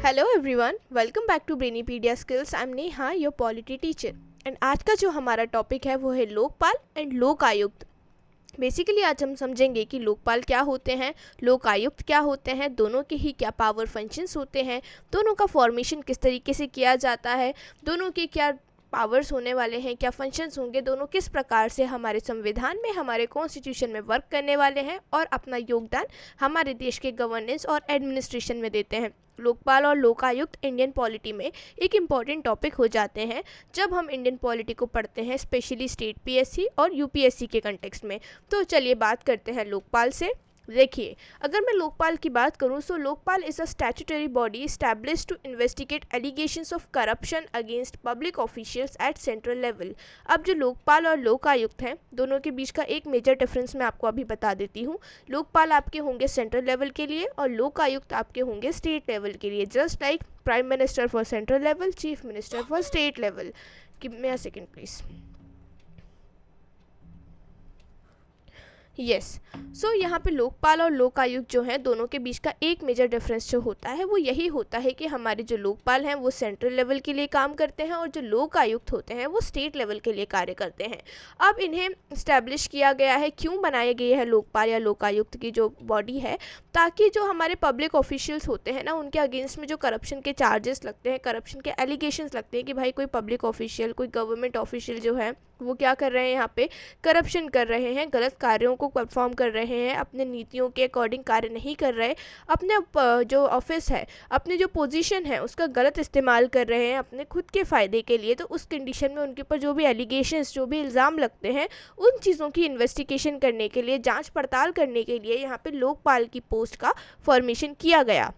Hello everyone, welcome back to Brainypedia Skills. I am Neha, your polity teacher. And आज का जो हमारा topic है वो है लोकपाल एंड लोक आयुक्त। बेसिकली आज हम समझेंगे कि लोकपाल क्या होते हैं, लोक आयुक्त क्या होते हैं, दोनों के ही क्या पावर फंक्शंस होते हैं, दोनों का फॉर्मेशन किस तरीके से किया जाता है, दोनों के क्या पावर्स होने वाले हैं, क्या फंक्शंस होंगे, दोनों किस प्रकार से हमारे संविधान में, हमारे कॉन्स्टिट्यूशन में वर्क करने वाले हैं और अपना योगदान हमारे देश के गवर्नेंस और एडमिनिस्ट्रेशन में देते हैं। लोकपाल और लोकायुक्त इंडियन पॉलिटी में एक इम्पॉर्टेंट टॉपिक हो जाते हैं जब हम इंडियन पॉलिटी को पढ़ते हैं, स्पेशली स्टेट पीएससी और यूपीएससी के कंटेक्स्ट में। तो चलिए बात करते हैं लोकपाल से। देखिए, अगर मैं लोकपाल की बात करूं तो Lokpal is a statutory body established to investigate allegations of corruption against public officials at central level. अब जो लोकपाल और लोकायुक्त हैं, दोनों के बीच का एक मेजर डिफरेंस मैं आपको अभी बता देती हूँ। लोकपाल आपके होंगे सेंट्रल लेवल के लिए और लोकायुक्त आपके होंगे स्टेट लेवल के लिए, just like prime minister for central level, chief minister for state level. Give me a second please. Yes, so यहाँ पे लोकपाल और लोकायुक्त जो हैं, दोनों के बीच का एक मेजर डिफरेंस जो होता है वो यही होता है कि हमारे जो लोकपाल हैं वो सेंट्रल लेवल के लिए काम करते हैं और जो लोकायुक्त होते हैं वो स्टेट लेवल के लिए कार्य करते हैं। अब इन्हें इस्टेब्लिश किया गया है, क्यों बनाए गए हैं लोकपाल या लोकायुक्त की जो बॉडी है, ताकि जो हमारे पब्लिक ऑफिशियल्स होते हैं ना, उनके अगेंस्ट में जो करप्शन के चार्जेस लगते हैं, करप्शन के एलिगेशंस लगते हैं कि भाई कोई पब्लिक ऑफिशियल, कोई गवर्नमेंट ऑफिशियल जो है वो क्या कर रहे हैं, यहाँ पे करप्शन कर रहे हैं, गलत कार्यों को परफॉर्म कर रहे हैं, अपने नीतियों के अकॉर्डिंग कार्य नहीं कर रहे, अपने जो ऑफिस है, अपने जो पोजीशन है उसका गलत इस्तेमाल कर रहे हैं अपने खुद के फ़ायदे के लिए। तो उस कंडीशन में उनके ऊपर जो भी एलिगेशंस, जो भी इल्ज़ाम लगते हैं, उन चीज़ों की इन्वेस्टिगेशन करने के लिए, जाँच पड़ताल करने के लिए यहाँ पर लोकपाल की पोस्ट का फॉर्मेशन किया गया।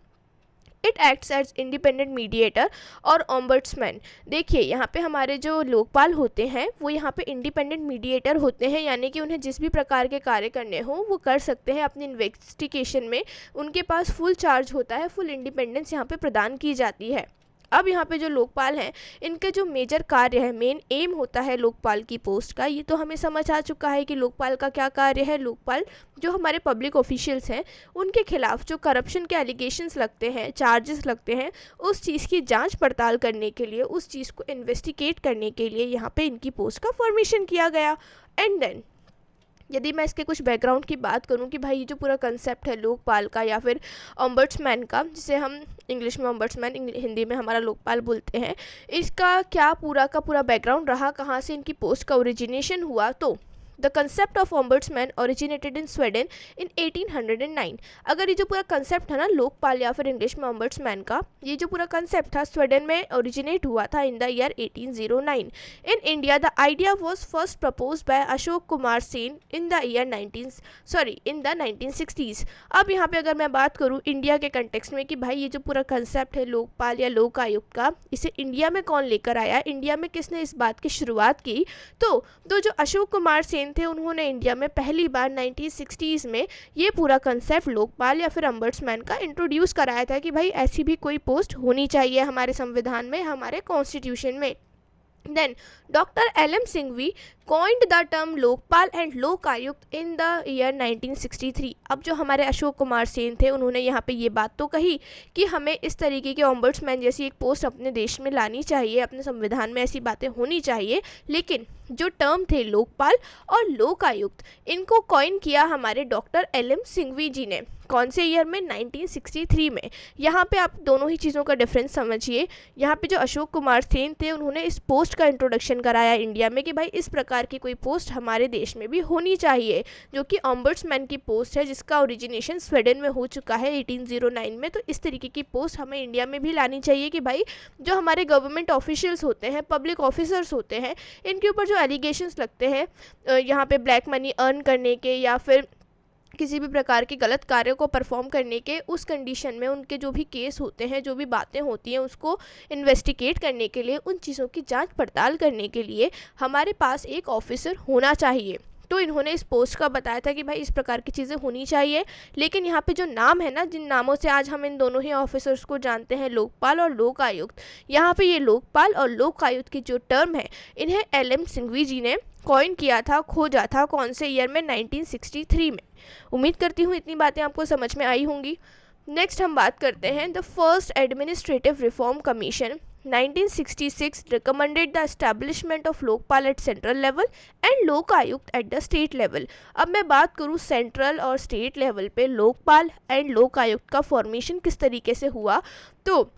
It acts as independent mediator और ऑम्बड्समैन। देखिए, यहाँ पे हमारे जो लोकपाल होते हैं वो यहाँ पे इंडिपेंडेंट मीडिएटर होते हैं, यानी कि उन्हें जिस भी प्रकार के कार्य करने हों वो कर सकते हैं अपनी इन्वेस्टिगेशन में। उनके पास फुल चार्ज होता है, फुल इंडिपेंडेंस यहाँ पे प्रदान की जाती है। अब यहाँ पे जो लोकपाल हैं, इनका जो मेजर कार्य है, मेन एम होता है लोकपाल की पोस्ट का, ये तो हमें समझ आ चुका है कि लोकपाल का क्या कार्य है। लोकपाल जो हमारे पब्लिक ऑफिशियल्स हैं उनके खिलाफ जो करप्शन के एलिगेशंस लगते हैं, चार्जेस लगते हैं, उस चीज़ की जांच पड़ताल करने के लिए, उस चीज़ को इन्वेस्टिगेट करने के लिए यहाँ पे इनकी पोस्ट का फॉर्मेशन किया गया। एंड देन यदि मैं इसके कुछ बैकग्राउंड की बात करूं कि भाई ये जो पूरा कंसेप्ट है लोकपाल का या फिर ऑम्बड्समैन का, जिसे हम इंग्लिश में ऑम्बड्समैन, हिंदी में हमारा लोकपाल बोलते हैं, इसका क्या पूरा का पूरा बैकग्राउंड रहा, कहाँ से इनकी पोस्ट का ओरिजिनेशन हुआ, तो the concept of ombudsman originated in Sweden in 1809। अगर ये जो पूरा कंसेप्ट है ना लोकपाल या फिर इंग्लिश में ऑम्बड्समैन का, ये जो पूरा कंसेप्ट था स्वीडन में ओरिजिनेट हुआ था in the year 1809। In India the idea was first propose by Ashok Kumar Sen in the year 1960s। अब यहाँ पे अगर मैं बात करूँ इंडिया के कंटेक्स्ट में कि भाई ये जो पूरा कंसेप्ट है लोकपाल या लोकायुक्त का, इसे इंडिया में कौन लेकर आया, इंडिया में किसने इस बात की शुरुआत की, तो जो अशोक कुमार सेन थे, उन्होंने इंडिया में पहली बार 1960s में ये पूरा कंसेप्ट लोकपाल या फिर ऑम्बड्समैन का इंट्रोड्यूस कराया था कि भाई ऐसी भी कोई पोस्ट होनी चाहिए हमारे संविधान में, हमारे कॉन्स्टिट्यूशन में। Then Dr. L.M. Singhvi coined the term Lokpal and Lokayukta in the year 1963। अब जो हमारे अशोक कुमार सेन थे, उन्होंने यहाँ पे ये बात तो कही कि हमें इस तरीके के ऑम्बड्समैन जैसी एक पोस्ट अपने देश में लानी चाहिए, अपने संविधान में ऐसी बातें होनी चाहिए। लेकिन जो टर्म थे लोकपाल और लोकायुक्त, इनको कॉइन किया हमारे डॉक्टर L.M. सिंघवी जी ने। कौन से ईयर में? 1963 में। यहाँ पे आप दोनों ही चीज़ों का डिफरेंस समझिए। यहाँ पे जो अशोक कुमार सेन थे, उन्होंने इस पोस्ट का इंट्रोडक्शन कराया इंडिया में कि भाई इस प्रकार की कोई पोस्ट हमारे देश में भी होनी चाहिए, जो कि ऑम्बड्समैन की पोस्ट है, जिसका ओरिजिनेशन स्वीडन में हो चुका है 1809 में। तो इस तरीके की पोस्ट हमें इंडिया में भी लानी चाहिए कि भाई जो हमारे गवर्नमेंट ऑफिशियल्स होते हैं, पब्लिक ऑफिसर्स होते हैं, इनके ऊपर जो एलिगेशंस लगते हैं यहाँ पे ब्लैक मनी अर्न करने के या फिर किसी भी प्रकार के गलत कार्यों को परफॉर्म करने के, उस कंडीशन में उनके जो भी केस होते हैं, जो भी बातें होती हैं, उसको इन्वेस्टिगेट करने के लिए, उन चीज़ों की जांच पड़ताल करने के लिए हमारे पास एक ऑफिसर होना चाहिए। तो इन्होंने इस पोस्ट का बताया था कि भाई इस प्रकार की चीज़ें होनी चाहिए। लेकिन यहाँ पे जो नाम है ना, जिन नामों से आज हम इन दोनों ही ऑफिसर्स को जानते हैं, लोकपाल और लोकायुक्त, यहाँ पे ये लोकपाल और लोकायुक्त की जो टर्म है, इन्हें L.M. सिंघवी जी ने कॉइन किया था, खोजा था। कौन से ईयर में? 1963 में। उम्मीद करती हूँ इतनी बातें आपको समझ में आई होंगी। नेक्स्ट हम बात करते हैं the first administrative reform commission 1966 recommended the establishment of Lokpal at central level and Lokayukta at the state level. अब मैं बात करूँ सेंट्रल और स्टेट लेवल पे लोकपाल एंड लोक आयुक्त का फॉर्मेशन किस तरीके से हुआ, तो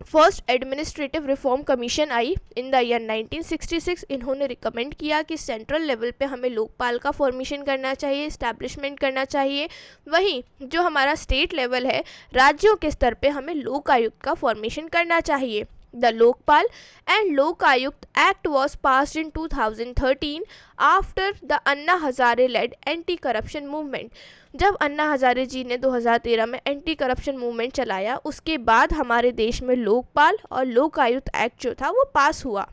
first administrative reform commission I in the year 1966। इन्होंने रिकमेंड किया कि सेंट्रल लेवल पे हमें लोकपाल का फॉर्मेशन करना चाहिए, इस्टेब्लिशमेंट करना चाहिए। वहीं जो हमारा स्टेट लेवल है, राज्यों के स्तर पे हमें लोक आयुक्त का फॉर्मेशन करना चाहिए। The Lokpal and Lok Ayukt Act was passed in 2013 after the Anna Hazare led anti corruption movement. जब अन्ना हजारे जी ने 2013 में एंटी करप्शन मूवमेंट चलाया, उसके बाद हमारे देश में लोकपाल और लोक आयुक्त एक्ट जो था वो पास हुआ।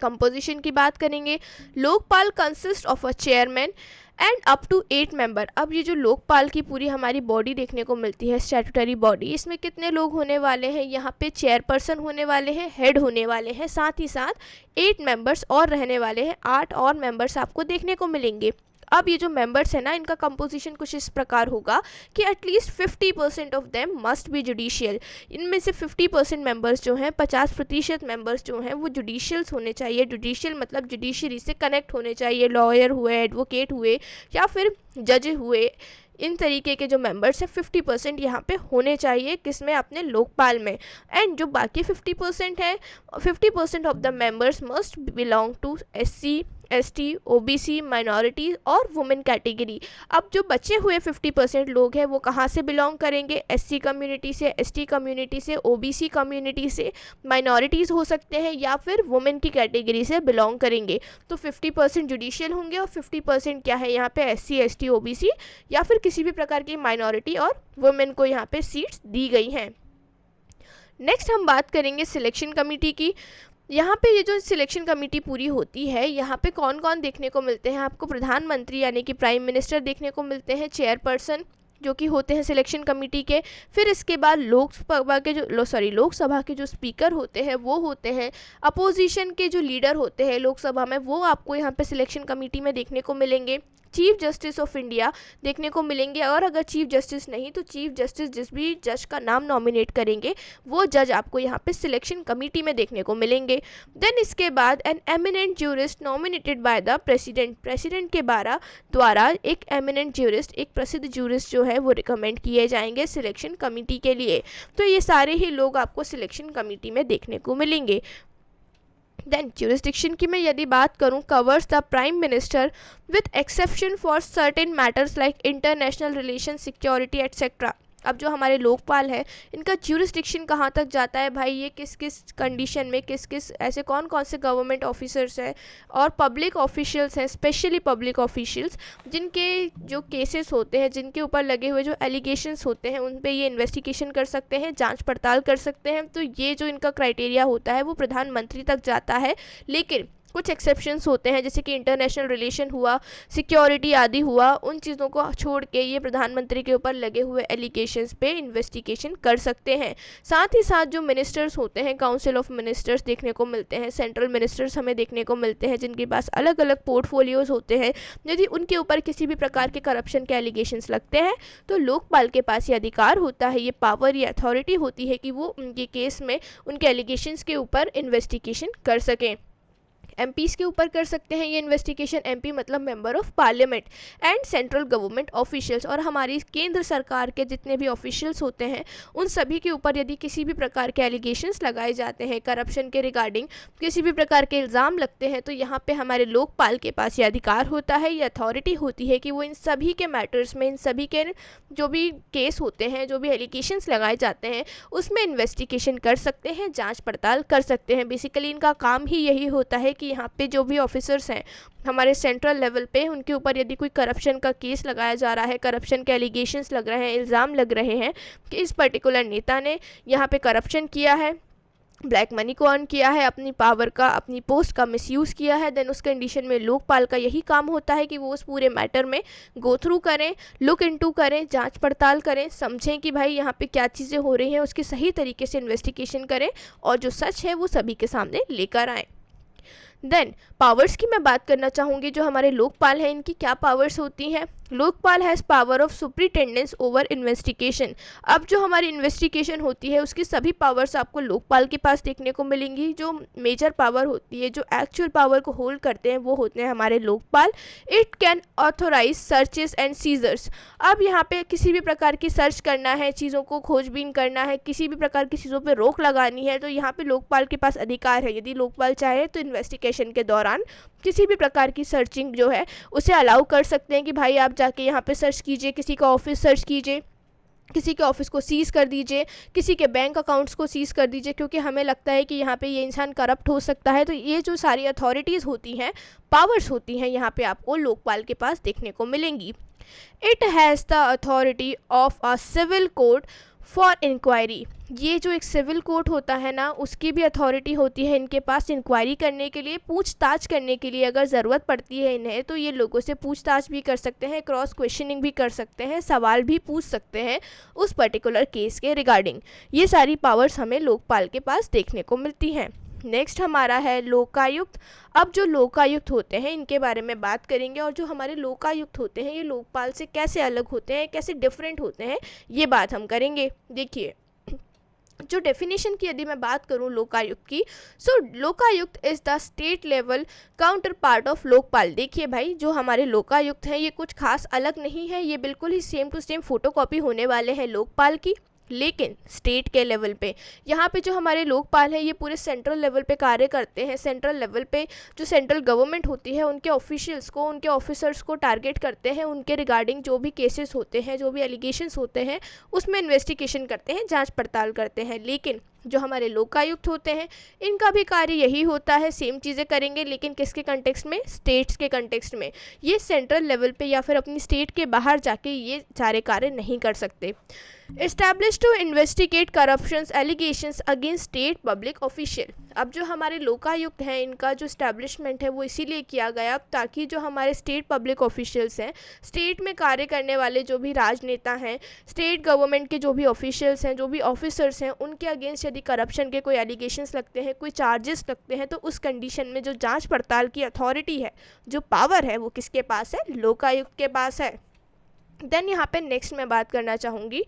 कंपोजिशन की बात करेंगे, Lokpal consist of a chairman and up to 8 member. अब ये जो लोकपाल की पूरी हमारी बॉडी देखने को मिलती है, स्टैट्यूटरी बॉडी, इसमें कितने लोग होने वाले हैं, यहाँ पे चेयरपर्सन होने वाले हैं, हेड होने वाले हैं, साथ ही साथ 8 मेंबर्स और रहने वाले हैं, 8 और मेंबर्स आपको देखने को मिलेंगे। अब ये जो मेंबर्स है ना, इनका कंपोजिशन कुछ इस प्रकार होगा कि at least 50% of them must be judicial. इनमें से 50% मेंबर्स जो हैं, 50% मेंबर्स जो हैं वो जुडिशियल्स होने चाहिए। जुडिशियल मतलब जुडिशरी से कनेक्ट होने चाहिए, लॉयर हुए, एडवोकेट हुए या फिर जज हुए। इन तरीके के जो मेंबर्स हैं 50% यहाँ पे होने चाहिए, किसमें, अपने लोकपाल में। एंड जो बाकी 50% है, 50% of the members must belong to SC ST OBC minorities और वुमेन कैटेगरी। अब जो बचे हुए 50% लोग हैं वो कहाँ से बिलोंग करेंगे, SC कम्युनिटी से, ST कम्युनिटी से, OBC कम्युनिटी से, माइनॉरिटीज़ हो सकते हैं या फिर वुमेन की कैटेगरी से बिलोंग करेंगे। तो 50% जुडिशियल होंगे और 50% क्या है यहाँ पे SC ST OBC या फिर किसी भी प्रकार की माइनॉरिटी और वुमेन को यहाँ पे सीट्स दी गई हैं। नेक्स्ट हम बात करेंगे सिलेक्शन कमेटी की। यहाँ पे ये जो सिलेक्शन कमेटी पूरी होती है, यहाँ पे कौन कौन देखने को मिलते हैं आपको, प्रधानमंत्री यानी कि प्राइम मिनिस्टर देखने को मिलते हैं, चेयरपर्सन जो कि होते हैं सिलेक्शन कमेटी के। फिर इसके बाद लोकसभा के जो स्पीकर होते हैं वो होते हैं, अपोजिशन के जो लीडर होते हैं लोकसभा में वो आपको यहाँ पे सिलेक्शन कमेटी में देखने को मिलेंगे। चीफ जस्टिस ऑफ इंडिया देखने को मिलेंगे, और अगर चीफ जस्टिस नहीं तो चीफ जस्टिस जिस भी जज का नाम नॉमिनेट करेंगे वो जज आपको यहाँ पे सिलेक्शन कमेटी में देखने को मिलेंगे। देन इसके बाद an eminent jurist nominated by the president के द्वारा एक एमिनेंट ज्यूरिस्ट, एक प्रसिद्ध ज्यूरिस्ट जो है वो रिकमेंड किए जाएंगे सिलेक्शन कमेटी के लिए। तो ये सारे ही लोग आपको सिलेक्शन कमेटी में देखने को मिलेंगे। देन ज्यूरिस्डिक्शन की मैं यदि बात करूं, covers the prime minister with exception for certain matters like international relation, security etcetera. अब जो हमारे लोकपाल है इनका ज्यूरिस्डिक्शन कहाँ तक जाता है भाई, ये किस किस कंडीशन में, किस किस ऐसे कौन कौन से गवर्नमेंट ऑफिसर्स हैं और पब्लिक ऑफिशियल्स हैं, स्पेशली पब्लिक ऑफिशियल्स जिनके जो केसेस होते हैं, जिनके ऊपर लगे हुए जो एलिगेशंस होते हैं उन पे ये इन्वेस्टिगेशन कर सकते हैं, जांच पड़ताल कर सकते हैं। तो ये जो इनका क्राइटेरिया होता है वो प्रधानमंत्री तक जाता है। लेकिन कुछ एक्सेप्शंस होते हैं, जैसे कि इंटरनेशनल रिलेशन हुआ, सिक्योरिटी आदि हुआ, उन चीज़ों को छोड़ के ये प्रधानमंत्री के ऊपर लगे हुए एलिगेशंस पे इन्वेस्टिगेशन कर सकते हैं। साथ ही साथ जो मिनिस्टर्स होते हैं, काउंसिल ऑफ मिनिस्टर्स देखने को मिलते हैं, सेंट्रल मिनिस्टर्स हमें देखने को मिलते हैं जिनके पास अलग अलग पोर्टफोलियोज होते हैं। यदि उनके ऊपर किसी भी प्रकार के करप्शन के एलिगेशंस लगते हैं तो लोकपाल के पास ये अधिकार होता है, ये पावर, ये अथॉरिटी होती है कि वो उनके केस में उनके एलिगेशंस के ऊपर इन्वेस्टिगेशन कर सकें। MPs के ऊपर कर सकते हैं ये इन्वेस्टिगेशन, MP मतलब member of parliament, and central government officials, और हमारी केंद्र सरकार के जितने भी ऑफिशियल्स होते हैं उन सभी के ऊपर यदि किसी भी प्रकार के एलिगेशंस लगाए जाते हैं, करप्शन के रिगार्डिंग किसी भी प्रकार के इल्ज़ाम लगते हैं, तो यहाँ पे हमारे लोकपाल के पास ये अधिकार होता है, ये अथॉरिटी होती है कि वो इन सभी के मैटर्स में, इन सभी के जो भी केस होते हैं, जो भी एलिगेशंस लगाए जाते हैं उसमें इन्वेस्टिगेशन कर सकते हैं, जाँच पड़ताल कर सकते हैं। बेसिकली इनका काम ही यही होता है कि यहाँ पे जो भी ऑफिसर्स हैं हमारे सेंट्रल लेवल पे, उनके ऊपर यदि कोई करप्शन का केस लगाया जा रहा है, करप्शन के एलिगेशंस लग रहे हैं, इल्ज़ाम लग रहे हैं कि इस पर्टिकुलर नेता ने यहाँ पे करप्शन किया है, ब्लैक मनी को अर्न किया है, अपनी पावर का, अपनी पोस्ट का मिसयूज़ किया है, देन उस कंडीशन में लोकपाल का यही काम होता है कि वो उस पूरे मैटर में गो थ्रू करें, लुक इनटू करें, जांच पड़ताल करें, समझें कि भाई यहाँ पे क्या चीज़ें हो रही हैं, उसकी सही तरीके से इन्वेस्टिगेशन करें और जो सच है वो सभी के सामने लेकर आएँ। देन पावर्स की मैं बात करना चाहूँगी। जो हमारे लोकपाल हैं इनकी क्या पावर्स होती हैं। Lokpal has power of superintendence over investigation. अब जो हमारी इन्वेस्टिगेशन होती है उसकी सभी पावर्स आपको लोकपाल के पास देखने को मिलेंगी। जो मेजर पावर होती है, जो एक्चुअल पावर को होल्ड करते हैं, वो होते हैं हमारे Lokpal. It can authorize searches and seizures. अब यहाँ पे किसी भी प्रकार की सर्च करना है, चीज़ों को खोजबीन करना है, किसी भी प्रकार की चीज़ों पर रोक लगानी है, तो यहाँ पे लोकपाल के पास अधिकार है। यदि लोकपाल चाहे तो इन्वेस्टिगेशन के दौरान किसी भी प्रकार की सर्चिंग जो है उसे अलाउ कर सकते हैं कि भाई आप जाके यहाँ पे सर्च कीजिए, किसी का ऑफिस सर्च कीजिए, किसी के ऑफिस को सीज़ कर दीजिए, किसी के बैंक अकाउंट्स को सीज़ कर दीजिए, क्योंकि हमें लगता है कि यहाँ पे ये इंसान करप्ट हो सकता है। तो ये जो सारी अथॉरिटीज़ होती हैं, पावर्स होती हैं, यहाँ पे आपको लोकपाल के पास देखने को मिलेंगी। It has the authority of a civil court for inquiry. ये जो एक सिविल कोर्ट होता है ना, उसकी भी अथॉरिटी होती है इनके पास इंक्वायरी करने के लिए, पूछताछ करने के लिए। अगर ज़रूरत पड़ती है इन्हें तो ये लोगों से पूछताछ भी कर सकते हैं, क्रॉस क्वेश्चनिंग भी कर सकते हैं, सवाल भी पूछ सकते हैं उस पर्टिकुलर केस के रिगार्डिंग। ये सारी पावर्स हमें लोकपाल के पास देखने को मिलती हैं। नेक्स्ट हमारा है लोकायुक्त। अब जो लोकायुक्त होते हैं इनके बारे में बात करेंगे, और जो हमारे लोकायुक्त होते हैं ये लोकपाल से कैसे अलग होते हैं, कैसे डिफरेंट होते हैं, ये बात हम करेंगे। देखिए, जो डेफिनेशन की यदि मैं बात करूं लोकायुक्त की, so Lokayukta is the state level counterpart of Lokpal. देखिए भाई, जो हमारे लोकायुक्त हैं ये कुछ खास अलग नहीं है, ये बिल्कुल ही सेम टू सेम फोटोकॉपी होने वाले हैं लोकपाल की, लेकिन स्टेट के लेवल पे। यहाँ पे जो हमारे लोकपाल हैं ये पूरे सेंट्रल लेवल पे कार्य करते हैं। सेंट्रल लेवल पे जो सेंट्रल गवर्नमेंट होती है उनके ऑफिशियल्स को, उनके ऑफिसर्स को टारगेट करते हैं, उनके रिगार्डिंग जो भी केसेस होते हैं, जो भी एलिगेशंस होते हैं, उसमें इन्वेस्टिगेशन करते हैं, जांच पड़ताल करते हैं। लेकिन जो हमारे लोकायुक्त होते हैं इनका भी कार्य यही होता है, सेम चीज़ें करेंगे, लेकिन किसके कंटेक्स्ट में, स्टेट्स के कंटेक्स्ट में। ये सेंट्रल लेवल पे या फिर अपनी स्टेट के बाहर जाके ये सारे कार्य नहीं कर सकते। Establish to investigate corruptions allegations against state public official. अब जो हमारे लोकायुक्त हैं इनका जो इस्टेब्लिशमेंट है वो इसीलिए किया गया ताकि जो हमारे स्टेट पब्लिक ऑफिशियल्स हैं, स्टेट में कार्य करने वाले जो भी राजनेता हैं, स्टेट गवर्नमेंट के जो भी ऑफिशियल्स हैं, जो भी ऑफिसर्स हैं, उनके अगेंस्ट यदि करप्शन के कोई एलिगेशंस लगते हैं, कोई चार्जेस लगते हैं, तो उस कंडीशन में जो जांच पड़ताल की अथॉरिटी है, जो पावर है, वो किसके पास है, लोकायुक्त के पास है। देन यहाँ पे नेक्स्ट मैं बात करना चाहूँगी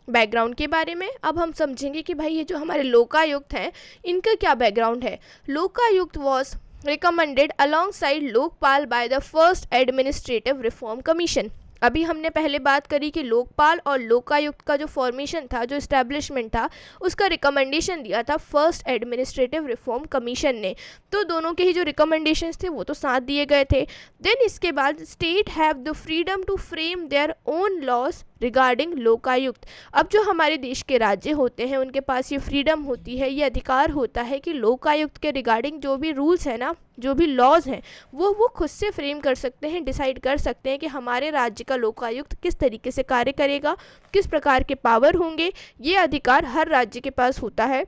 बैकग्राउंड के बारे में। अब हम समझेंगे कि भाई ये जो हमारे लोकायुक्त हैं इनका क्या बैकग्राउंड है। Lokayukta was recommended alongside Lokpal by the first administrative reform commission. अभी हमने पहले बात करी कि लोकपाल और लोकायुक्त का जो फॉर्मेशन था, जो इस्टेब्लिशमेंट था, उसका रिकमेंडेशन दिया था फर्स्ट एडमिनिस्ट्रेटिव रिफॉर्म कमीशन ने। तो दोनों के ही जो रिकमेंडेशंस थे वो तो साथ दिए गए थे। देन इसके बाद state have the freedom to frame their own laws regarding Lokayukta. अब जो हमारे देश के राज्य होते हैं उनके पास ये फ्रीडम होती है, ये अधिकार होता है कि लोकायुक्त के रिगार्डिंग जो भी रूल्स हैं ना, जो भी लॉज हैं, वो खुद से फ्रेम कर सकते हैं, डिसाइड कर सकते हैं कि हमारे राज्य का लोकायुक्त किस तरीके से कार्य करेगा, किस प्रकार के पावर होंगे। ये अधिकार हर राज्य के पास होता है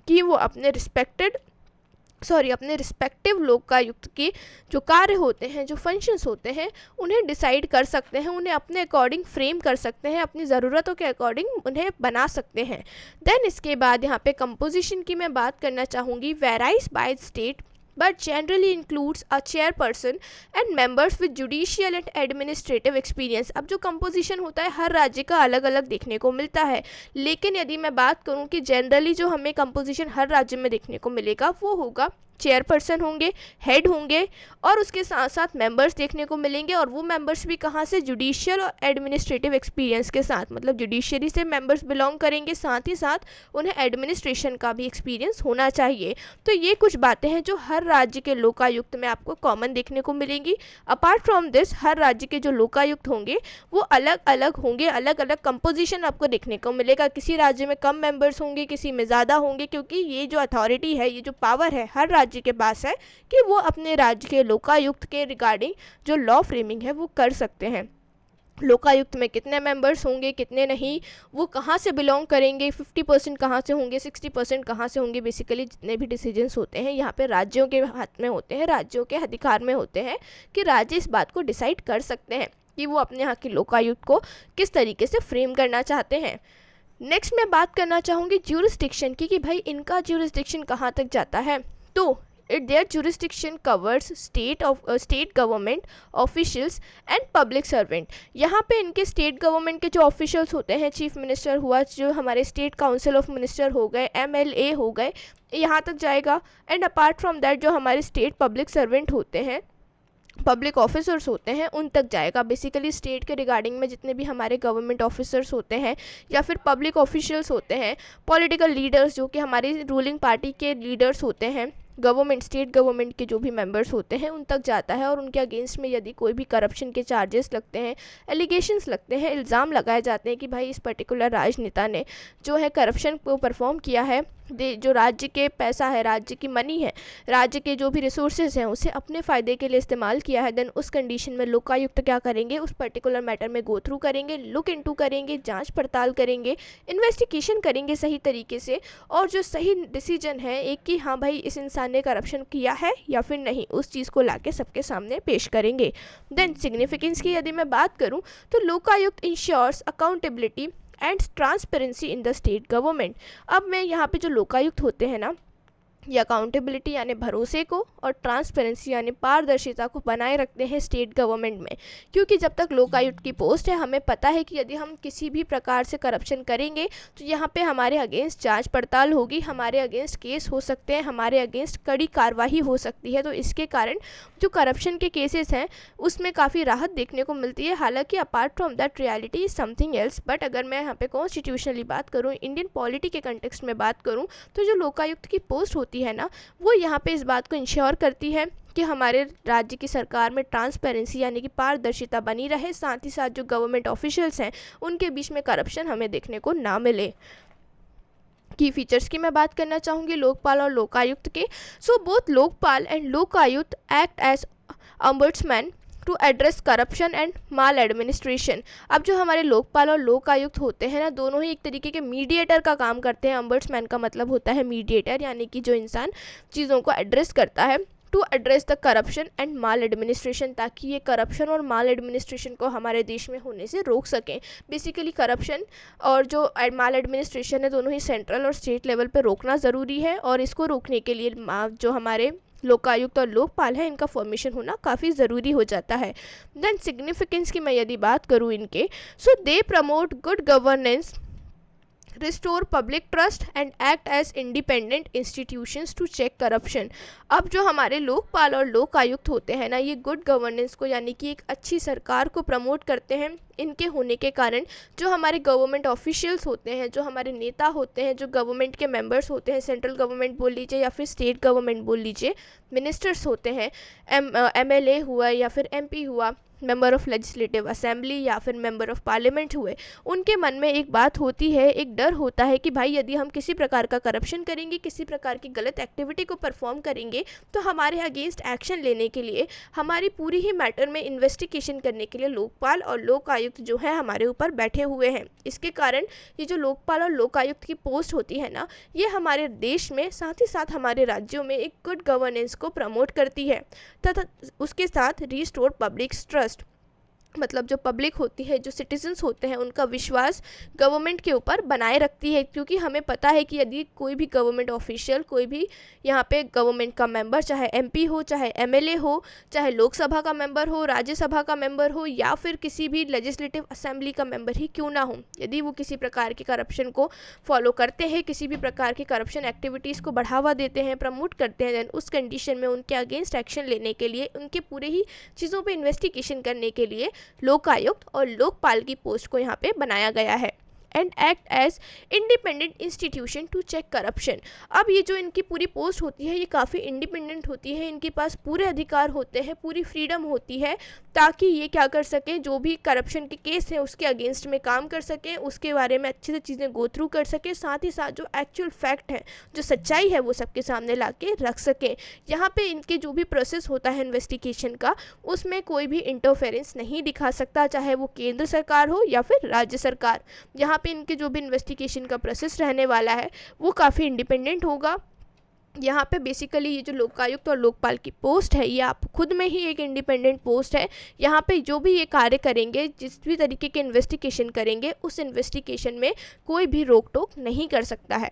कि वो अपने रिस्पेक्टिव लोकायुक्त के जो कार्य होते हैं, जो फंक्शंस होते हैं, उन्हें डिसाइड कर सकते हैं, उन्हें अपने अकॉर्डिंग फ्रेम कर सकते हैं, अपनी ज़रूरतों के अकॉर्डिंग उन्हें बना सकते हैं। देन इसके बाद यहाँ पे कंपोजिशन की मैं बात करना चाहूँगी। Varies by state but generally includes a chairperson and members with judicial and administrative experience। अब जो कंपोजिशन होता है हर राज्य का अलग अलग देखने को मिलता है, लेकिन यदि मैं बात करूं कि जनरली जो हमें कंपोजिशन हर राज्य में देखने को मिलेगा वो होगा चेयरपर्सन होंगे, हेड होंगे, और उसके साथ साथ मेंबर्स देखने को मिलेंगे। और वो मेंबर्स भी कहाँ से, जुडिशियल और एडमिनिस्ट्रेटिव एक्सपीरियंस के साथ, मतलब जुडिशरी से मेंबर्स बिलोंग करेंगे, साथ ही साथ उन्हें एडमिनिस्ट्रेशन का भी एक्सपीरियंस होना चाहिए। तो ये कुछ बातें हैं जो हर राज्य के लोकायुक्त में आपको कॉमन देखने को मिलेंगी। अपार्ट फ्रॉम दिस, हर राज्य के जो लोकायुक्त होंगे वो अलग अलग होंगे, अलग अलग कंपोजिशन आपको देखने को मिलेगा। किसी राज्य में कम मेंबर्स होंगे, किसी में ज़्यादा होंगे, क्योंकि ये जो अथॉरिटी है, ये जो पावर है हर राज्य के पास है कि वो अपने राज्य के लोकायुक्त के रिगार्डिंग जो लॉ फ्रेमिंग है वो कर सकते हैं। लोकायुक्त में कितने मेंबर्स होंगे, कितने नहीं, वो कहाँ से बिलोंग करेंगे, 50% कहाँ से होंगे, 60% कहाँ से होंगे, बेसिकली जितने भी डिसीजंस होते हैं यहाँ पे राज्यों के हाथ में होते हैं, राज्यों के अधिकार में होते हैं कि राज्य इस बात को डिसाइड कर सकते हैं कि वो अपने यहाँ के लोकायुक्त को किस तरीके से फ्रेम करना चाहते हैं। नेक्स्ट मैं बात करना चाहूँगी ज्यूरिसडिक्शन की, कि भाई इनका ज्यूरिसडिक्शन कहाँ तक जाता है। तो their jurisdiction covers state government officials and public servant। यहाँ पे इनके स्टेट गवर्नमेंट के जो ऑफिशियल्स होते हैं, चीफ मिनिस्टर हुआ, जो हमारे स्टेट काउंसिल ऑफ मिनिस्टर हो गए, MLA हो गए, यहाँ तक जाएगा। एंड अपार्ट फ्रॉम दैट जो हमारे स्टेट पब्लिक सर्वेंट होते हैं, पब्लिक ऑफिसर्स होते हैं, उन तक जाएगा। बेसिकली स्टेट के रिगार्डिंग में जितने भी हमारे गवर्नमेंट ऑफिसर्स होते हैं या फिर पब्लिक ऑफिशियल्स होते हैं, पॉलिटिकल लीडर्स जो कि हमारी रूलिंग पार्टी के लीडर्स होते हैं, गवर्नमेंट स्टेट गवर्नमेंट के जो भी मेंबर्स होते हैं, उन तक जाता है। और उनके अगेंस्ट में यदि कोई भी करप्शन के चार्जेस लगते हैं, एलिगेशंस लगते हैं, इल्ज़ाम लगाए जाते हैं कि भाई इस पर्टिकुलर राजनेता ने जो है करप्शन को परफॉर्म किया है, जो राज्य के पैसा है, राज्य की मनी है, राज्य के जो भी रिसोर्सेज हैं उसे अपने फ़ायदे के लिए इस्तेमाल किया है, देन उस कंडीशन में लोकायुक्त क्या करेंगे, उस पर्टिकुलर मैटर में गो थ्रू करेंगे, लुक इनटू करेंगे, जांच पड़ताल करेंगे, इन्वेस्टिगेशन करेंगे सही तरीके से, और जो सही डिसीजन है एक कि हाँ भाई इस इंसान ने करप्शन किया है या फिर नहीं, उस चीज़ को लाके सबके सामने पेश करेंगे। देन सिग्निफिकेंस की यदि मैं बात करूँ तो Lokayukta ensures accountability and transparency in the state government. अब मैं यहाँ पे जो लोकायुक्त होते हैं ना, ये अकाउंटेबिलिटी यानी भरोसे को और ट्रांसपेरेंसी यानी पारदर्शिता को बनाए रखते हैं स्टेट गवर्नमेंट में। क्योंकि जब तक लोकायुक्त की पोस्ट है, हमें पता है कि यदि हम किसी भी प्रकार से करप्शन करेंगे तो यहाँ पे हमारे अगेंस्ट जांच पड़ताल होगी, हमारे अगेंस्ट केस हो सकते हैं, हमारे अगेंस्ट कड़ी कार्रवाई हो सकती है। तो इसके कारण जो करप्शन के केसेस हैं उसमें काफ़ी राहत देखने को मिलती है। हालांकि apart from that reality is something else. But अगर मैं यहाँ पे कॉन्स्टिट्यूशनली बात करूँ, इंडियन पॉलिटी के कंटेक्स्ट में बात करूँ, तो जो लोकायुक्त की पोस्ट होती है ना, वो यहाँ पे इस बात को इंश्योर करती है कि हमारे राज्य की सरकार में ट्रांसपेरेंसी यानी कि पारदर्शिता बनी रहे, साथ ही साथ जो गवर्नमेंट ऑफिशियल्स हैं उनके बीच में करप्शन हमें देखने को ना मिले। की फीचर्स की मैं बात करना चाहूँगी लोकपाल और लोकायुक्त के। So both Lokpal and Lokayukta act as ombudsman to address corruption and maladministration. अब जो हमारे लोकपाल और लोकायुक्त होते हैं ना, दोनों ही एक तरीके के मीडिएटर का काम करते हैं। ombudsman का मतलब होता है मीडिएटर, यानी कि जो इंसान चीज़ों को एड्रेस करता है, to address the corruption and maladministration, ताकि ये करप्शन और माल एडमिनिस्ट्रेशन को हमारे देश में होने से रोक सकें। बेसिकली करप्शन और जो माल एडमिनिस्ट्रेशन है, दोनों ही सेंट्रल और स्टेट लेवल पर रोकना ज़रूरी है। और इसको रोकने के लिए जो हमारे लोकायुक्त और लोकपाल है, इनका फॉर्मेशन होना काफ़ी ज़रूरी हो जाता है। देन सिग्निफिकेंस की मैं यदि बात करूँ इनके, so they promote good governance, restore public trust and act as independent institutions to check corruption. अब जो हमारे लोकपाल और लोकायुक्त होते हैं ना, ये गुड गवर्नेंस को यानी कि एक अच्छी सरकार को प्रमोट करते हैं। इनके होने के कारण जो हमारे गवर्नमेंट ऑफिशियल्स होते हैं, जो हमारे नेता होते हैं, जो गवर्नमेंट के मेंबर्स होते हैं, सेंट्रल गवर्नमेंट बोल लीजिए या फिर स्टेट गवर्नमेंट बोल लीजिए, मिनिस्टर्स होते हैं, MLA हुआ या फिर MP हुआ, मेंबर ऑफ लेजिस्लेटिव असेंबली या फिर मेंबर ऑफ पार्लियामेंट हुए, उनके मन में एक बात होती है, एक डर होता है कि भाई यदि हम किसी प्रकार का करप्शन करेंगे, किसी प्रकार की गलत एक्टिविटी को परफॉर्म करेंगे, तो हमारे अगेंस्ट एक्शन लेने के लिए, हमारी पूरी ही मैटर में इन्वेस्टिगेशन करने के लिए लोकपाल और लोकायुक्त जो है हमारे ऊपर बैठे हुए हैं। इसके कारण ये जो लोकपाल और लोकायुक्त की पोस्ट होती है ना, ये हमारे देश में साथ ही साथ हमारे राज्यों में एक गुड गवर्नेंस को प्रमोट करती है तथा उसके साथ रिस्टोर पब्लिक ट्रस्ट, मतलब जो पब्लिक होती है, जो सिटीजन्स होते हैं, उनका विश्वास गवर्नमेंट के ऊपर बनाए रखती है। क्योंकि हमें पता है कि यदि कोई भी गवर्नमेंट ऑफिशियल, कोई भी यहाँ पे गवर्नमेंट का मेंबर, चाहे MP हो, चाहे MLA हो, चाहे लोकसभा का मेंबर हो, राज्यसभा का मेंबर हो या फिर किसी भी लेजिस्लेटिव असेंबली का मेंबर ही क्यों ना हो, यदि वो किसी प्रकार के करप्शन को फॉलो करते हैं, किसी भी प्रकार की करप्शन एक्टिविटीज़ को बढ़ावा देते हैं, प्रमोट करते हैं, देन उस कंडीशन में उनके अगेंस्ट एक्शन लेने के लिए, उनके पूरे ही चीज़ों पर इन्वेस्टिगेशन करने के लिए लोकायुक्त और लोकपाल की पोस्ट को यहाँ पे बनाया गया है। And act as independent institution to check corruption. अब ये जो इनकी पूरी पोस्ट होती है, ये काफ़ी इंडिपेंडेंट होती है, इनके पास पूरे अधिकार होते हैं, पूरी फ्रीडम होती है, ताकि ये क्या कर सकें, जो भी करप्शन के केस हैं उसके अगेंस्ट में काम कर सकें, उसके बारे में अच्छे से चीज़ें गो थ्रू कर सकें, साथ ही साथ जो एक्चुअल फैक्ट है, जो सच्चाई है, वो सबके सामने ला के रख सकें। यहाँ पे इनके जो भी प्रोसेस होता है इन्वेस्टिगेशन का, उसमें कोई भी इंटरफेरेंस नहीं दिखा सकता, चाहे वो केंद्र सरकार हो या फिर राज्य सरकार। यहाँ पे इनके जो भी इन्वेस्टिगेशन का प्रोसेस रहने वाला है वो काफ़ी इंडिपेंडेंट होगा। यहाँ पे बेसिकली ये जो लोकायुक्त और लोकपाल की पोस्ट है, ये आप खुद में ही एक इंडिपेंडेंट पोस्ट है। यहाँ पे जो भी ये कार्य करेंगे, जिस भी तरीके के इन्वेस्टिगेशन करेंगे, उस इन्वेस्टिगेशन में कोई भी रोक टोक नहीं कर सकता है।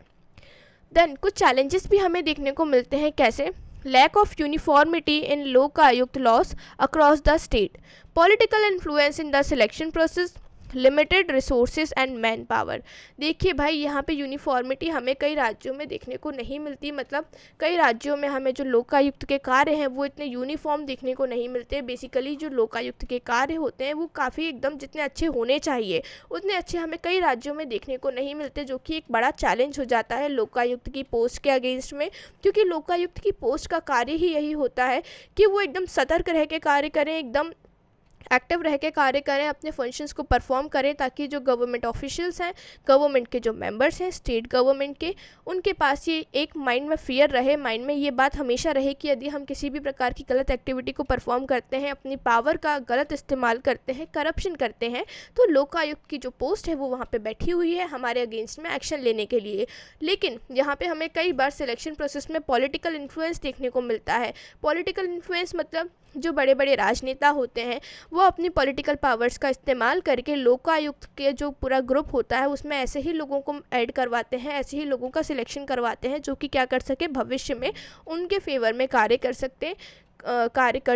देन कुछ चैलेंजेस भी हमें देखने को मिलते हैं। कैसे? lack of uniformity in Lokayukta laws across the state, political influence in the selection process, limited resources and man power. देखिए भाई, यहाँ पे यूनिफॉर्मिटी हमें कई राज्यों में देखने को नहीं मिलती, मतलब कई राज्यों में हमें जो लोकायुक्त के कार्य हैं वो इतने यूनिफॉर्म देखने को नहीं मिलते। बेसिकली जो लोकायुक्त के कार्य होते हैं वो काफ़ी एकदम जितने अच्छे होने चाहिए उतने अच्छे हमें कई राज्यों में देखने को नहीं मिलते, जो कि एक बड़ा चैलेंज हो जाता है लोकायुक्त की पोस्ट के अगेंस्ट में, क्योंकि लोकायुक्त की पोस्ट का कार्य ही यही होता है कि वो एकदम सतर्क रह के कार्य करें, एकदम एक्टिव रह के कार्य करें, अपने फंक्शंस को परफॉर्म करें, ताकि जो गवर्नमेंट ऑफिशियल्स हैं, गवर्नमेंट के जो मेंबर्स हैं स्टेट गवर्नमेंट के, उनके पास ये एक माइंड में फियर रहे, माइंड में ये बात हमेशा रहे कि यदि हम किसी भी प्रकार की गलत एक्टिविटी को परफॉर्म करते हैं, अपनी पावर का गलत इस्तेमाल करते हैं, करप्शन करते हैं, तो लोकायुक्त की जो पोस्ट है वो वहाँ पर बैठी हुई है हमारे अगेंस्ट में एक्शन लेने के लिए। लेकिन यहाँ पर हमें कई बार सिलेक्शन प्रोसेस में पॉलिटिकल इन्फ्लुएंस देखने को मिलता है। पॉलिटिकल इन्फ्लुएंस मतलब जो बड़े बड़े राजनेता होते हैं वो अपनी पॉलिटिकल पावर्स का इस्तेमाल करके लोकायुक्त के जो पूरा ग्रुप होता है उसमें ऐसे ही लोगों को ऐड करवाते हैं, ऐसे ही लोगों का सिलेक्शन करवाते हैं जो कि क्या कर सके, भविष्य में उनके फेवर में कार्य कर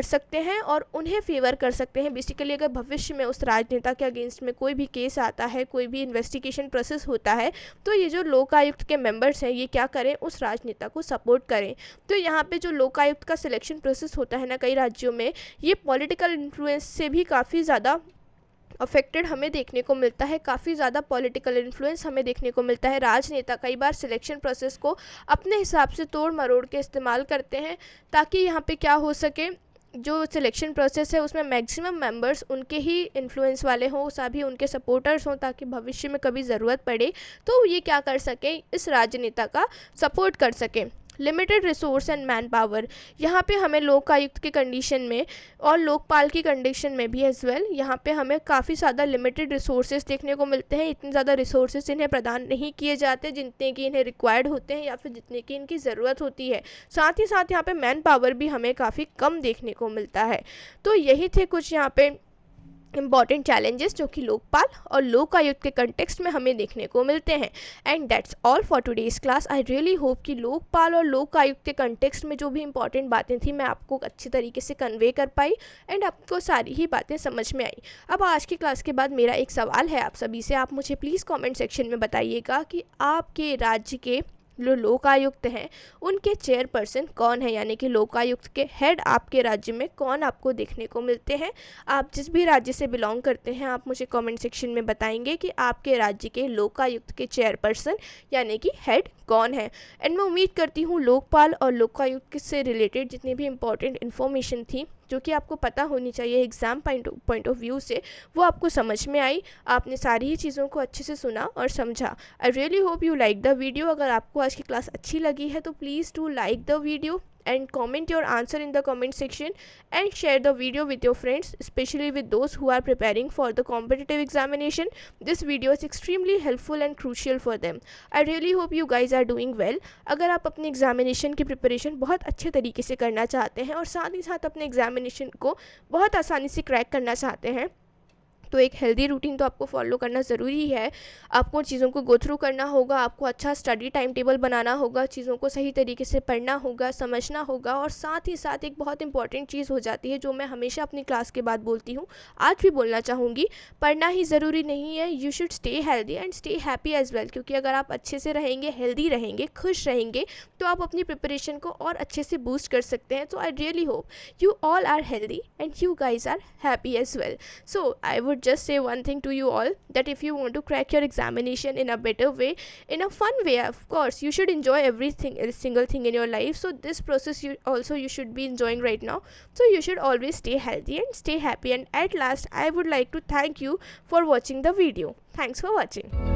सकते हैं और उन्हें फेवर कर सकते हैं। बेसिकली अगर भविष्य में उस राजनेता के अगेंस्ट में कोई भी केस आता है, कोई भी इन्वेस्टिगेशन प्रोसेस होता है, तो ये जो लोकायुक्त के मेंबर्स हैं ये क्या करें, उस राजनेता को सपोर्ट करें। तो यहाँ पे जो लोकायुक्त का सिलेक्शन प्रोसेस होता है ना कई राज्यों में, ये पॉलिटिकल इन्फ्लुएंस से भी काफ़ी ज़्यादा अफेक्टेड हमें देखने को मिलता है, काफ़ी ज़्यादा पॉलिटिकल इन्फ्लुएंस हमें देखने को मिलता है। राजनेता कई बार सिलेक्शन प्रोसेस को अपने हिसाब से तोड़ मरोड़ के इस्तेमाल करते हैं, ताकि यहाँ पे क्या हो सके, जो सिलेक्शन प्रोसेस है उसमें मैक्सिमम मेंबर्स उनके ही इन्फ्लुएंस वाले हों, सभी उनके सपोर्टर्स हों, ताकि भविष्य में कभी ज़रूरत पड़े तो ये क्या कर सकें, इस राजनेता का सपोर्ट कर सकें। Limited resource and man power, यहाँ पे हमें लोकायुक्त के कंडीशन में और लोकपाल की कंडीशन में भी एज वेल यहाँ पे हमें काफ़ी ज़्यादा लिमिटेड रिसोर्सेज देखने को मिलते हैं। इतने ज़्यादा रिसोर्सेज इन्हें प्रदान नहीं किए जाते जितने कि इन्हें रिक्वायर्ड होते हैं या फिर जितने कि इनकी ज़रूरत होती है। साथ ही साथ यहाँ पे मैन पावर भी हमें काफ़ी कम देखने को मिलता है। तो यही थे कुछ यहाँ पे इंपॉर्टेंट चैलेंजेस जो कि लोकपाल और लोकायुक्त के कंटेक्स्ट में हमें देखने को मिलते हैं। And that's all for today's class. I really hope कि लोकपाल और लोकायुक्त के कंटेक्स्ट में जो भी इंपॉर्टेंट बातें थी मैं आपको अच्छी तरीके से कन्वे कर पाई एंड आपको सारी ही बातें समझ में आई। अब आज की क्लास के बाद मेरा एक सवाल है आप सभी से, आप मुझे प्लीज़ कॉमेंट सेक्शन में बताइएगा कि आपके राज्य के जो लोकायुक्त हैं उनके चेयरपर्सन कौन है, यानी कि लोकायुक्त के हेड आपके राज्य में कौन आपको देखने को मिलते हैं। आप जिस भी राज्य से बिलोंग करते हैं आप मुझे कमेंट सेक्शन में बताएंगे कि आपके राज्य के लोकायुक्त के चेयरपर्सन यानी कि हेड कौन है। एंड मैं उम्मीद करती हूँ लोकपाल और लोकायुक्त से रिलेटेड जितनी भी इंपॉर्टेंट इन्फॉर्मेशन थी जो कि आपको पता होनी चाहिए एग्ज़ाम पॉइंट ऑफ व्यू से, वो आपको समझ में आई, आपने सारी ही चीज़ों को अच्छे से सुना और समझा। आई really hope you like the video. अगर आपको आज की क्लास अच्छी लगी है तो please do like the video and comment your answer in the comment section and share the video with your friends, especially with those who are preparing for the competitive examination. This video is extremely helpful and crucial for them. I really hope you guys are doing well. अगर आप अपने examination की preparation बहुत अच्छे तरीके से करना चाहते हैं और साथ ही साथ अपने एग्जामिनेशन को बहुत आसानी से क्रैक करना चाहते हैं तो एक हेल्दी रूटीन तो आपको फॉलो करना ज़रूरी है। आपको चीज़ों को गो थ्रू करना होगा, आपको अच्छा स्टडी टाइम टेबल बनाना होगा, चीज़ों को सही तरीके से पढ़ना होगा, समझना होगा और साथ ही साथ एक बहुत इंपॉर्टेंट चीज़ हो जाती है जो मैं हमेशा अपनी क्लास के बाद बोलती हूँ, आज भी बोलना चाहूँगी, पढ़ना ही ज़रूरी नहीं है, you should stay healthy and stay happy as well. क्योंकि अगर आप अच्छे से रहेंगे, हेल्दी रहेंगे, खुश रहेंगे तो आप अपनी प्रिपरेशन को और अच्छे से बूस्ट कर सकते हैं। तो I really hope you all are healthy and you guys are happy as well. So I would just say one thing to you all, that if you want to crack your examination in a better way, in a fun way, of course you should enjoy every single thing in your life. So this process you should be enjoying right now. So you should always stay healthy and stay happy. And at last I would like to thank you for watching the video. Thanks for watching.